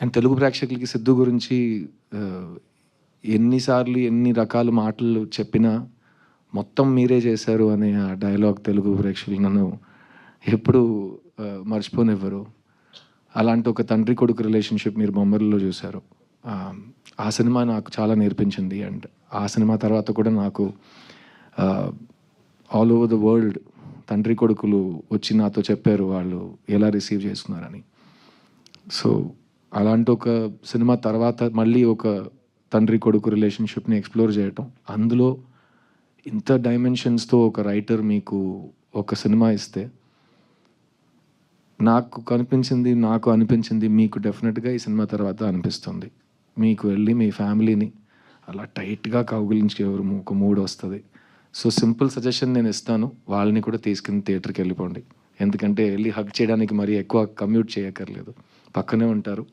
And Telugu ప్రేక్షకులకి సిద్ధు గురించి ఎన్నిసార్లు ఎన్ని రకాల మాటలు చెప్పినా మొత్తం మీరే చేశారు అనే ఆ డైలాగ్ తెలుగు ప్రేక్షకులు నన్ను ఎప్పుడు మర్చిపోనివ్వరు. అలాంటి ఒక తండ్రి కొడుకు రిలేషన్షిప్ మీరు బొమ్మరిలో చూశారు. ఆ సినిమా నాకు చాలా నేర్పించింది. అండ్ ఆ సినిమా తర్వాత కూడా నాకు ఆల్ ఓవర్ ద వరల్డ్ తండ్రి కొడుకులు వచ్చి నాతో చెప్పారు వాళ్ళు ఎలా రిసీవ్ చేసుకున్నారని. సో అలాంటి ఒక సినిమా తర్వాత మళ్ళీ ఒక తండ్రి కొడుకు రిలేషన్షిప్ని ఎక్స్ప్లోర్ చేయటం, అందులో ఇంత డైమెన్షన్స్తో ఒక రైటర్ మీకు ఒక సినిమా ఇస్తే నాకు అనిపించింది మీకు డెఫినెట్గా ఈ సినిమా తర్వాత అనిపిస్తుంది. మీకు వెళ్ళి మీ ఫ్యామిలీని అలా టైట్గా కౌగిలించి ఒక మూడ్ వస్తుంది. సో సింపుల్ సజెషన్ నేను ఇస్తాను, వాళ్ళని కూడా తీసుకుని థియేటర్కి వెళ్ళిపోండి. ఎందుకంటే వెళ్ళి హగ్ చేయడానికి మరీ ఎక్కువ కమ్యూట్ చేయక్కర్లేదు, పక్కనే ఉంటారు.